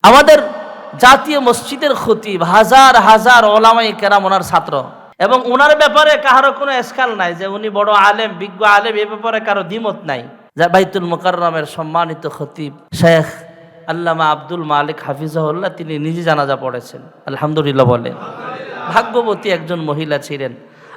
আমাদের জাতীয় মসজিদের খতিব হাজার হাজার ওলামায়ে কেরাম ওনার ছাত্র, এবং ওনার ব্যাপারে কারো কোনো এসকাল নাই যে উনি বড় আলেম, বিজ্ঞ আলেম, এ ব্যাপারে কারো দ্বিমত নাই। যা বাইতুল মুকাররমের সম্মানিত খতিব শেখ আল্লামা আব্দুল মালিক হাফিজাহুল্লাহ, তিনি নিজে জানাজা পড়েছেন। আলহামদুলিল্লাহ বলেন। ভাগ্যবতী একজন মহিলা ছিলেন।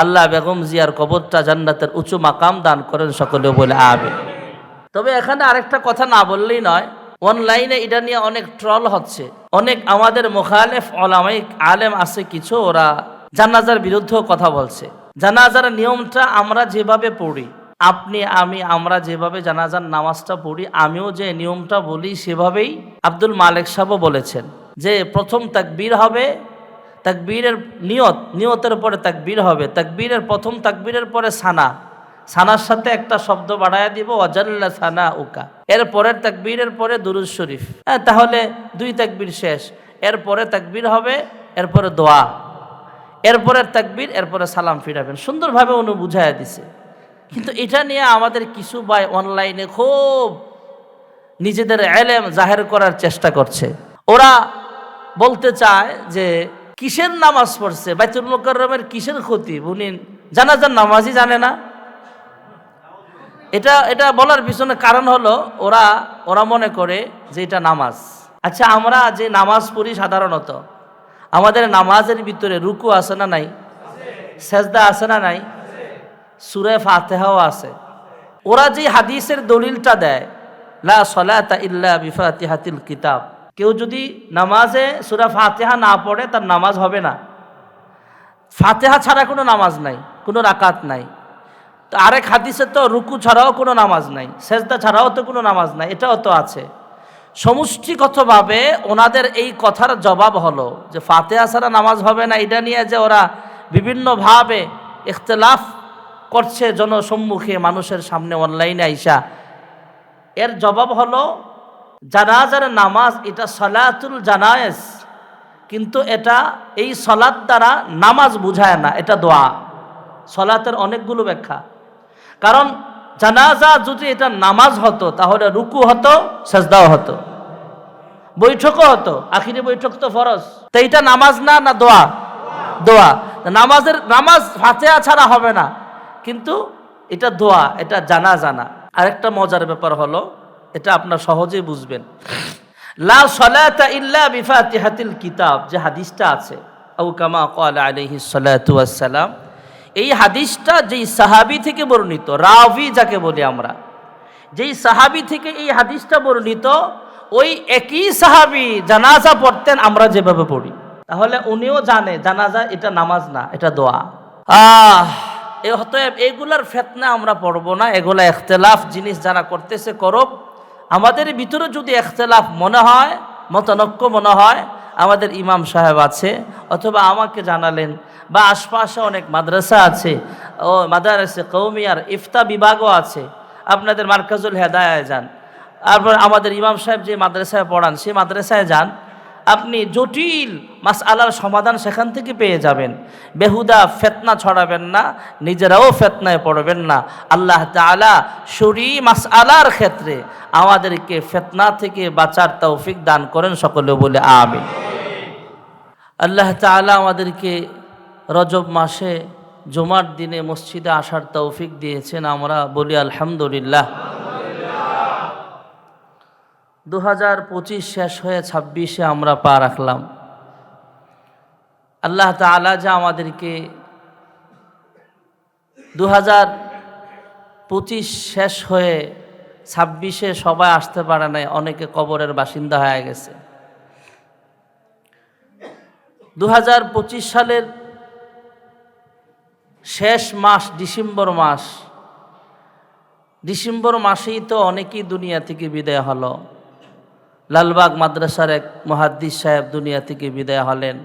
আল্লাহ বেগম জিয়ার কবরটা জান্নাতের উঁচু মাকাম দান করেন, সকলে বলে আমিন। তবে এখানে আরেকটা কথা না বললেই নয়, অনলাইনে এটা নিয়ে অনেক ট্রল হচ্ছে। অনেক আমাদের মুখালেফ ওলামায়ে আলেম আছে কিছু, ওরা জানাজার বিরুদ্ধেও কথা বলছে। জানাজার নিয়মটা আমরা যেভাবে পড়ি, আপনি আমি আমরা যেভাবে জানাজার নামাজটা পড়ি, আমিও যে নিয়মটা বলি সেভাবেই আব্দুল মালিক সাহেবও বলেছেন যে প্রথম তাকবীর হবে, তাকবীরের নিয়তের পরে তাকবীর হবে, তাকবীরের প্রথম তাকবীরের পরে সানার সাথে একটা শব্দ বাড়ায়া দিব, ওয়াজাল্লা সানা উকা। এর পরের তাকবীরের পরে দুরূদ শরীফ। তাহলে দুই তাকবীর শেষ। এরপরে তাকবীর হবে, এরপরে দোয়া, এরপরের তাকবীর, এরপরে সালাম ফিরাবেন। সুন্দরভাবে উনি বুঝাইয়া দিছে। কিন্তু এটা নিয়ে আমাদের কিছু ভাই অনলাইনে খুব নিজেদের ইলম জাহের করার চেষ্টা করছে। ওরা বলতে চায় যে কিসের নামাজ পড়ছে, বাইতুল মুকাররমের কিসের খতিব, উনি জানাজার নামাজই জানে না। এটা বলার পিছনে কারণ হলো ওরা মনে করে যে এটা নামাজ। আচ্ছা, আমরা যে নামাজ পড়ি সাধারণত, আমাদের নামাজের ভিতরে রুকু আছে না নাই? সেজদা আছে না নাই? সূরা ফাতিহাও আছে। ওরা যে হাদিসের দলিলটা দেয়, লা সলাতা ইল্লা বিফাতিহাতিল কিতাব, কেউ যদি নামাজে সূরা ফাতিহা না পড়ে তার নামাজ হবে না। ফাতিহা ছাড়া কোনো নামাজ নাই, কোনো রাকাত নাই। তো আরেক হাদিসে তো রুকু ছাড়াও কোনো নামাজ নাই, সেজদা ছাড়াও তো কোনো নামাজ নাই, এটাও তো আছে। সমষ্টিগতভাবে ওনাদের এই কথার জবাব হলো যে ফাতিহা ছাড়া নামাজ হবে না। এটা নিয়ে যে ওরা বিভিন্নভাবে ইখতিলাফ করছে জনসম্মুখে, মানুষের সামনে, অনলাইনে আইসা, এর জবাব হলো জানাজার নামাজ এটা সলাতুল জানায়েজ, কিন্তু এটা এই সলাত দ্বারা নামাজ বুঝায় না, এটা দোয়া। সলাতের অনেকগুলো ব্যাখ্যা। কারণ জানাজা যদি এটা নামাজ হতো তাহলে রুকু হতো, সেজদাও হতো, বৈঠকও হতো। আখিরি বৈঠক তো ফরজ। তো এটা নামাজ না, না দোয়া? দোয়া। নামাজ ফাতিহা ছাড়া হবে না, কিন্তু এটা দোয়া, এটা জানাজা না। আরেকটা মজার ব্যাপার হলো, এটা আপনারা সহজেই বুঝবেন, লা সলাতা ইল্লা বিফাতিহাতিল কিতাব যে হাদিসটা আছে, আও কামা ক্বালা আলাইহিস সালাতু ওয়াস সালাম, এই হাদিসটা যেই সাহাবী থেকে বর্ণিত, রাবি যাকে বলি আমরা, যেই সাহাবী থেকে এই হাদিসটা বর্ণিত, ওই একই সাহাবী জানাজা পড়তেন আমরা যেভাবে পড়ি। তাহলে উনিও জানে জানাজা এটা নামাজ না, এটা দোয়া। অতএব এগুলার ফিতনা আমরা পড়বো না। এগুলা ইখতিলাফ জিনিস যারা করতেছে করুক। আমাদের ভিতরে যদি ইখতিলাফ মনে হয়, মতানৈক্য মনে হয়, আমাদের ইমাম সাহেব আছে, অথবা আমাকে জানালেন, বা আশপাশে অনেক মাদ্রাসা আছে, ও মাদ্রাসা কওমিয়ার ইফতা বিভাগও আছে, আপনাদের মার্কাজুল হেদায়ায় যান। তারপর আমাদের ইমাম সাহেব যে মাদ্রাসায় পড়ান সেই মাদ্রাসায় যান, আপনি জটিল মাসআলার সমাধান সেখান থেকে পেয়ে যাবেন। বেহুদা ফিতনা ছড়াবেন না, নিজেরাও ফিতনায় পড়বেন না। আল্লাহ তাআলা শরঈ মাসআলার ক্ষেত্রে আমাদেরকে ফিতনা থেকে বাঁচার তৌফিক দান করেন, সকলে বলে আমিন। আল্লাহ তাআলা আমাদেরকে রজব মাসে জুমার দিনে মসজিদে আসার তৌফিক দিয়েছেন, আমরা বলি আলহামদুলিল্লাহ। 2025 শেষ হয়ে 26-এ আমরা পা রাখলাম। আল্লাহ তাআলা যা আমাদেরকে 2025 শেষ হয়ে 26-এ সবাই আসতে পারে নাই, অনেকে কবরের বাসিন্দা হয়ে গেছে। 2025 সালের শেষ মাস ডিসেম্বর মাসেই তো অনেকেই দুনিয়া থেকে বিদায় হলো। লালবাগ মাদ্রাসার এক মুহাদ্দিস সাহেব দুনিয়া থেকে বিদায় হলেন।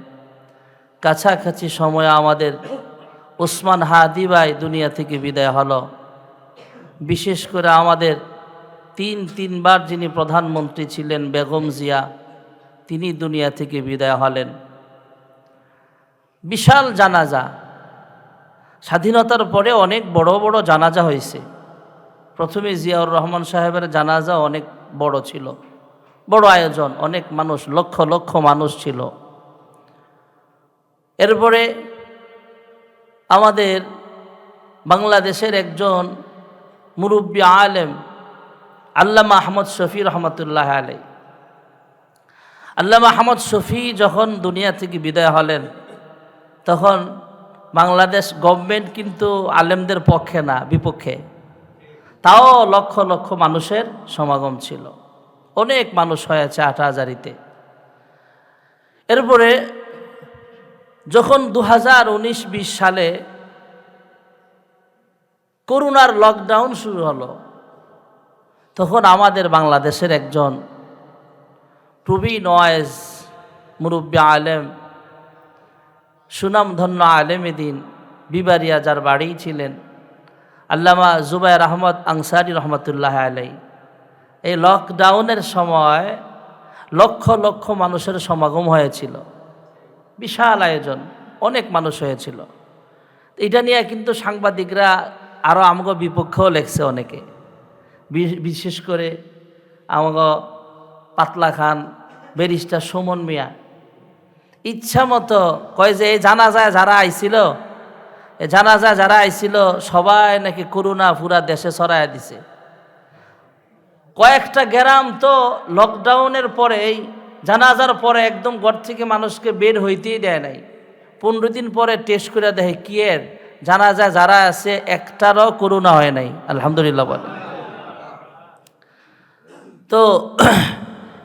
কাছাকাছি সময়ে আমাদের ওসমান হাদি ভাই দুনিয়া থেকে বিদায় হলো। বিশেষ করে আমাদের তিনবার যিনি প্রধানমন্ত্রী ছিলেন বেগম জিয়া, তিনি দুনিয়া থেকে বিদায় হলেন। বিশাল জানাজা। স্বাধীনতার পরে অনেক বড় বড় জানাজা হয়েছে। প্রথমে জিয়াউর রহমান সাহেবের জানাজা অনেক বড় ছিল, বড় আয়োজন, অনেক মানুষ, লক্ষ লক্ষ মানুষ ছিল। এরপরে আমাদের বাংলাদেশের একজন মুরব্বী আলেম আল্লামা আহমদ শফি রহমতুল্লাহ আলাই, আল্লামা আহমদ শফি যখন দুনিয়া থেকে বিদায় হলেন, তখন বাংলাদেশ গভর্নমেন্ট কিন্তু আলেমদের পক্ষে না, বিপক্ষে। তাও লক্ষ লক্ষ মানুষের সমাগম ছিল, অনেক মানুষ হয়েছে আটাহাজারিতে। এরপরে যখন 2019-20 সালে করোনার লকডাউন শুরু হলো, তখন আমাদের বাংলাদেশের একজন প্রবীণ ওয়াইজ মুরব্বী আলেম, সুনামধন্য আলেমে দ্বীন, বিবারিয়া যার বাড়ি ছিলেন, আল্লামা জুবায়ের আহমদ আনসারী রহমতুল্লাহ আলাই, এই লকডাউনের সময় লক্ষ লক্ষ মানুষের সমাগম হয়েছিল, বিশাল আয়োজন, অনেক মানুষ হয়েছিল। এটা নিয়ে কিন্তু সাংবাদিকরা আরও আমাকে বিপক্ষেও লেখছে অনেকে, বিশেষ করে আমাকে পাতলা খান, ব্যারিস্টার সুমন মিয়া ইচ্ছা মতো কয় যে এই জানাজায় যারা আইছিল, এই জানাজায় যারা আইছিল সবাই নাকি করোনা পুরা দেশে ছড়ায় দিছে। কয়েকটা গ্রাম তো লকডাউনের পরে, এই জানাজার পরে একদম ঘর থেকে মানুষকে বের হইতেই দেয় নাই। 15 দিন পরে টেস্ট করে দেখে কি এর জানাজায় যারা আছে একটারও করোনা হয় নাই, আলহামদুলিল্লাহ বলে। তো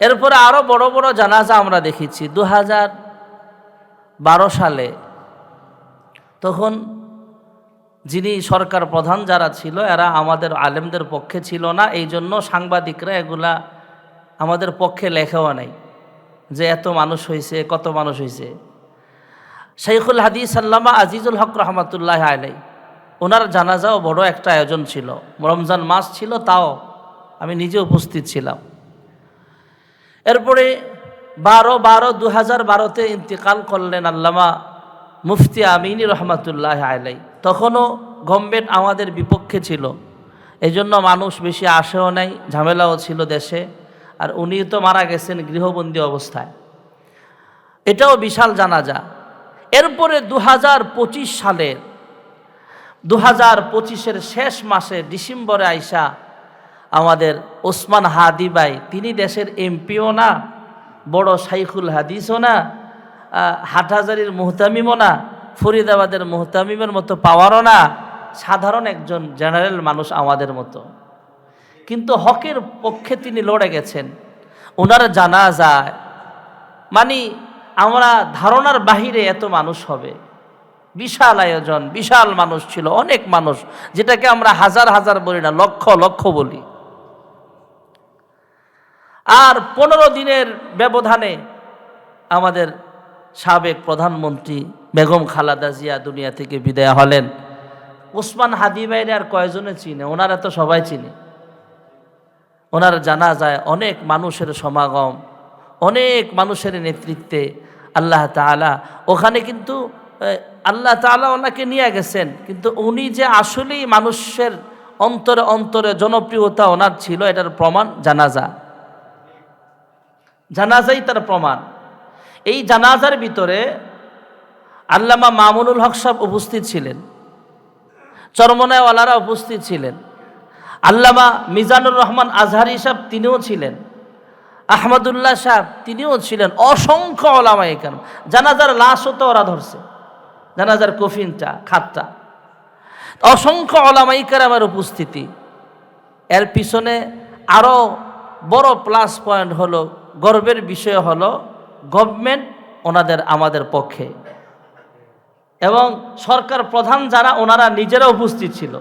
এরপরে আরো বড় বড় জানাজা আমরা দেখেছি। 2012 সালে তখন যিনি সরকার প্রধান যারা ছিল, এরা আমাদের আলেমদের পক্ষে ছিল না, এই জন্য সাংবাদিকরা এগুলা আমাদের পক্ষে লেখাও নাই যে এত মানুষ হয়েছে, কত মানুষ হয়েছে। শাইখুল হাদিস আল্লামা আজিজুল হক রহমতুল্লাহ আলাই, ওনার জানাজাও বড় একটা আয়োজন ছিল, রমজান মাস ছিল, তাও আমি নিজে উপস্থিত ছিলাম। এরপরে 2012-তে ইন্তিকাল করলেন আল্লামা মুফতি আমিনী রহমতুল্লাহ আলাই। তখনও গভর্নমেন্ট আমাদের বিপক্ষে ছিল, এই জন্য মানুষ বেশি আসেও নাই, ঝামেলাও ছিল দেশে। আর উনি তো মারা গেছেন গৃহবন্দী অবস্থায়, এটাও বিশাল জানাজা। এরপরে 2025 সালের 2025-এর শেষ মাসে ডিসেম্বরে আইসা আমাদের ওসমান হাদি ভাই, তিনি দেশের এমপিও না, বড় শাইখুল হাদিসও না, হাটহাজারির মুহতামিমও না, ফরিদাবাদের মুহতামিমের মতো পাওয়ারও না, সাধারণ একজন জেনারেল মানুষ আমাদের মতো, কিন্তু হকের পক্ষে তিনি লড়ে গেছেন। ওনার জানাজায় মানে আমরা ধারণার বাহিরে এত মানুষ হবে, বিশাল আয়োজন, বিশাল মানুষ ছিল, অনেক মানুষ, যেটাকে আমরা হাজার হাজার বলি না, লক্ষ লক্ষ বলি। আর 15 দিনের ব্যবধানে আমাদের সাবেক প্রধানমন্ত্রী বেগম খালেদা জিয়া দুনিয়া থেকে বিদায় হলেন। ওসমান হাদি ভাইরে আর কয়জনে চিনে? ওনারা তো সবাই চিনে। ওনার জানাজায় অনেক মানুষের সমাগম, অনেক মানুষের নেতৃত্বে আল্লাহ তাআলা ওখানে কিন্তু আল্লাহ তাআলা ওনাকে নিয়ে গেছেন, কিন্তু উনি যে আসলেই মানুষের অন্তরে অন্তরে জনপ্রিয়তা ওনার ছিল, এটার প্রমাণ জানাজাই তার প্রমাণ। এই জানাজার ভিতরে আল্লামা মামুনুল হক সাহেব উপস্থিত ছিলেন, চরমনায়ওয়ালারা উপস্থিত ছিলেন, আল্লামা মিজানুর রহমান আজহারি সাহেব তিনিও ছিলেন, আহমদুল্লাহ সাহেব তিনিও ছিলেন, অসংখ্য ওলামা এখানে। জানাজার লাশও তো ওরা ধরছে, জানাজার কফিনটা, খাতটা, অসংখ্য ওলামায়ে কেরামের উপস্থিতি। এর পিছনে আরো বড় প্লাস পয়েন্ট হলো, গর্বের বিষয় হলো, গভর্নমেন্ট আমাদের পক্ষে, এবং সরকার প্রধান যারা ওনারা নিজেরা উপস্থিত ছিল।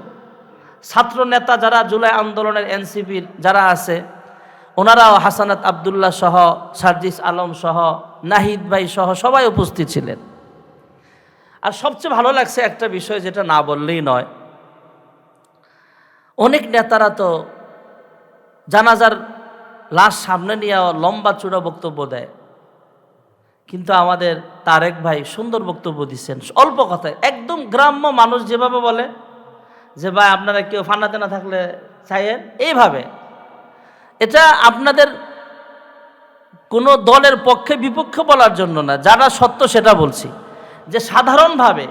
ছাত্র নেতা যারা জুলাই আন্দোলনের এনসিপির যারা আছে, ওনারাও হাসানাত আবদুল্লাহ সহ, সার্জিস আলম সহ, নাহিদ ভাই সহ সবাই উপস্থিত ছিলেন। আর সবচেয়ে ভালো লাগছে একটা বিষয়, যেটা না বললেই নয়, অনেক নেতারা তো জানাজার লাশ সামনে নিয়ে লম্বা চূড়া বক্তব্য দেয়, কিন্তু আমাদের তারেক ভাই সুন্দর বক্তব্য দিচ্ছেন, অল্প কথায়, একদম গ্রাম্য মানুষ যেভাবে বলে যে ভাই আপনারা কেউ ফান্নাতে না থাকলে চাইয়েন, এইভাবে। এটা আপনাদের কোনো দলের পক্ষে বিপক্ষে বলার জন্য না, যারা সত্য সেটা বলছি, যে সাধারণভাবে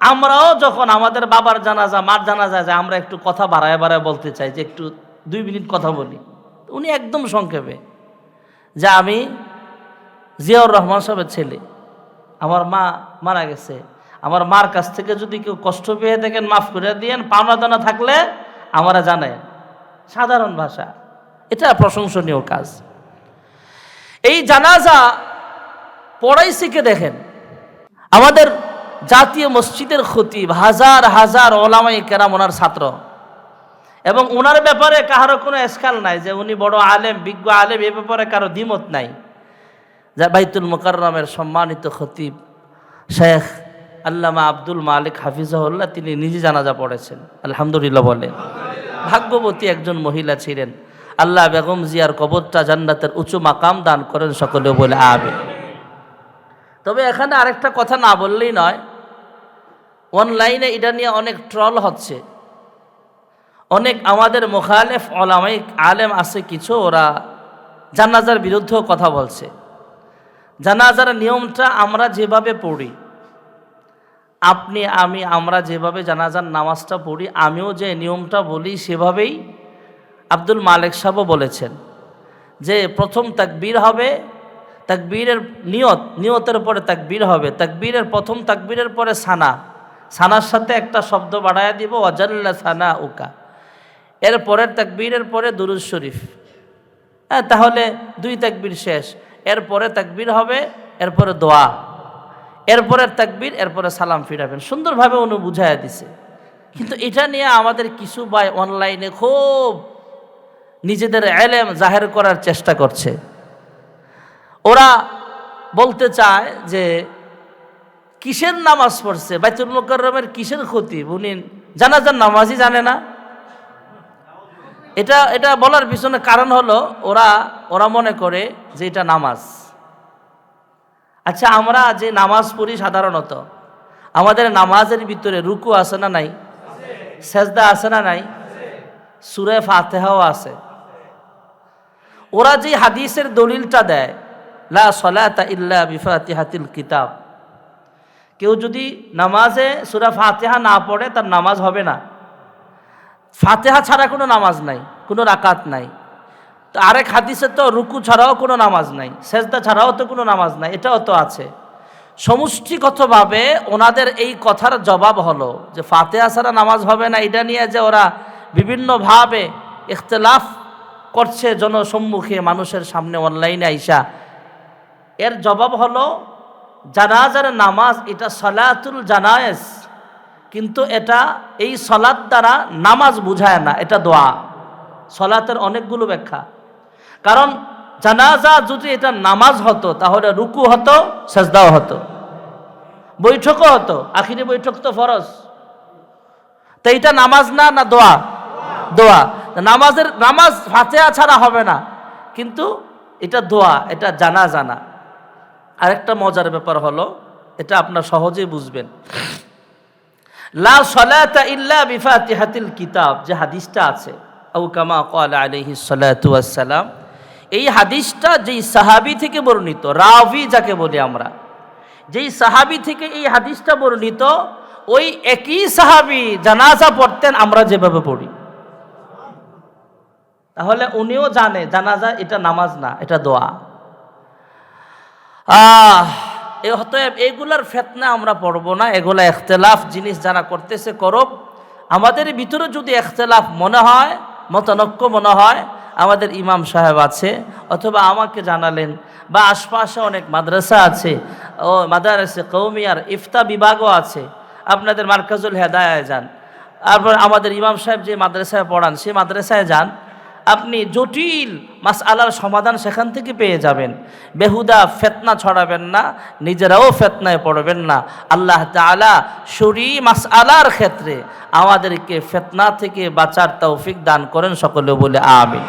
আমরাও যখন আমাদের বাবার জানাজা মার জানাজা যায় আমরা একটু কথা বাড়ায় বাড়ায় বলতে চাই যে একটু 2 মিনিট কথা বলি। উনি একদম সংক্ষেপে, যে আমি জিয়াউর রহমান সাহেবের ছেলে, আমার মা মারা গেছে, আমার মার কাছ থেকে যদি কেউ কষ্ট পেয়ে থাকেন মাফ করে দিয়েন, পাওনা দানা থাকলে আমরা জানেন। সাধারণ ভাষা, এটা প্রশংসনীয় কাজ। এই জানাজা পড়াইছে কে দেখেন, আমাদের জাতীয় মসজিদের খতিব, হাজার হাজার ওলামায়ে কেরাম ওনার ছাত্র, এবং ওনার ব্যাপারে কারো কোনো এসকাল নাই যে উনি বড় আলেম, বিজ্ঞ আলেম, এ ব্যাপারে কারো দ্বিমত নাই। যা বাইতুল মুকাররমের সম্মানিত খতিব শেখ আল্লামা আব্দুল মালিক হাফিজাহুল্লাহ, তিনি নিজে জানাজা পড়েছেন, আলহামদুলিল্লাহ বলেন। ভাগ্যবতী একজন মহিলা ছিলেন। আল্লাহ বেগম জিয়ার কবরটা জান্নাতের উঁচু মাকাম দান করেন, সকলে বলে আমিন। তবে এখানে আরেকটা কথা না বললেই নয়, অনলাইনে এটা নিয়ে অনেক ট্রল হচ্ছে। অনেক আমাদের মুখালেফ ওলামায়ে আলেম আছে কিছু, ওরা জানাজার বিরুদ্ধেও কথা বলছে। জানাজার নিয়মটা আমরা যেভাবে পড়ি, আপনি আমি আমরা যেভাবে জানাজার নামাজটা পড়ি, আমিও যে নিয়মটা বলি সেভাবেই আব্দুল মালিক সাহেবও বলেছেন যে প্রথম তাকবীর হবে, তাকবীরের নিয়তের পরে তাকবীর হবে, তাকবীরের প্রথম তাকবীরের পরে সানার সাথে একটা শব্দ বাড়ায়া দিব, ওয়াজাল্লা সানা উকা, এর পরের তাকবীরের পরে দুরূদ শরীফ। হ্যাঁ, তাহলে 2 তাকবীর শেষ, এরপরে তাকবীর হবে, এরপরে দোয়া, এরপরে তাকবীর, এরপরে সালাম ফিরাবেন। সুন্দরভাবে উনি বুঝাইয়া দিছে। কিন্তু এটা নিয়ে আমাদের কিছু ভাই অনলাইনে খুব নিজেদের ইলম জাহের করার চেষ্টা করছে। ওরা বলতে চায় যে কিসের নামাজ পড়ছে, বাইতুল মুকাররমের কিসের খতিব, উনি জানাজার নামাজই জানে না। এটা বলার পিছনে কারণ হলো ওরা মনে করে যে এটা নামাজ। আচ্ছা, আমরা যে নামাজ পড়ি সাধারণত আমাদের নামাজের ভিতরে রুকু আছে না নাই, সেজদা আছে না নাই, সূরা ফাতিহাও আছে। ওরা যে হাদিসের দলিলটা দেয়, লা সলাতা ইল্লা বিফাতিহাতিল কিতাব, কেউ যদি নামাজে সূরা ফাতিহা না পড়ে তার নামাজ হবে না। ফাতিহা ছাড়া কোনো নামাজ নাই, কোনো রাকাত নাই। তো আরেক হাদিসে তো রুকু ছাড়াও কোনো নামাজ নাই, সেজদা ছাড়াও তো কোনো নামাজ নাই, এটাও তো আছে। সমষ্টিগতভাবে ওনাদের এই কথার জবাব হলো যে ফাতিহা ছাড়া নামাজ হবে না। এটা নিয়ে যে ওরা বিভিন্নভাবে ইখতিলাফ করছে জনসম্মুখে, মানুষের সামনে, অনলাইনে আইসা, এর জবাব হলো জানাজার নামাজ এটা সালাতুল জানায়েজ, কিন্তু এটা এই সলাত দ্বারা নামাজ বুঝায় না, এটা দোয়া। সলাতের অনেকগুলো ব্যাখ্যা। কারণ জানাজা যদি এটা নামাজ হতো তাহলে রুকু হতো, সাজদাও হতো, বৈঠকও হতো। আখিরি বৈঠক তো ফরজ। তো এটা নামাজ না দোয়া? দোয়া। নামাজ ফাতিহা ছাড়া হবে না, কিন্তু এটা দোয়া, এটা জানাজা না। আরেকটা মজার ব্যাপার হলো, এটা আপনারা সহজেই বুঝবেন, লা সলাতা ইল্লা বিফাতিহাতিল কিতাব যে হাদিসটা আছে, আও কামা ক্বালা আলাইহিস সালাতু ওয়াস সালাম, এই হাদিসটা যেই সাহাবী থেকে বর্ণিত, রাবি যাকে বলি আমরা, যেই সাহাবী থেকে এই হাদিসটা বর্ণিত, ওই একই সাহাবী জানাজা পড়তেন আমরা যেভাবে পড়ি। তাহলে উনিও জানে জানাজা এটা নামাজ না, এটা দোয়া। অতএব এগুলার ফিতনা আমরা পড়বো না, এগুলা ইখতিলাফ জিনিস যারা করতেছে করব। আমাদের ভিতরে যদি ইখতিলাফ মনে হয়, মতানক্য মনে হয়, আমাদের ইমাম সাহেব আছে, অথবা আমাকে জানালেন, বা আশপাশে অনেক মাদ্রাসা আছে, ও মাদ্রাসা কওমিয়ার ইফতা বিভাগও আছে, আপনাদের মার্কাজুল হেদায়ায় যান। তারপর আমাদের ইমাম সাহেব যে মাদ্রাসায় পড়ান সেই মাদ্রাসায় যান, আপনি জটিল মাসআলার সমাধান সেখান থেকে পেয়ে যাবেন। বেহুদা ফিতনা ছড়াবেন না, নিজেরাও ফিতনায় পড়বেন না। আল্লাহ তাআলা শরঈ মাসআলার ক্ষেত্রে আমাদেরকে ফিতনা থেকে বাঁচার তৌফিক দান করেন, সকলে বলে আমিন।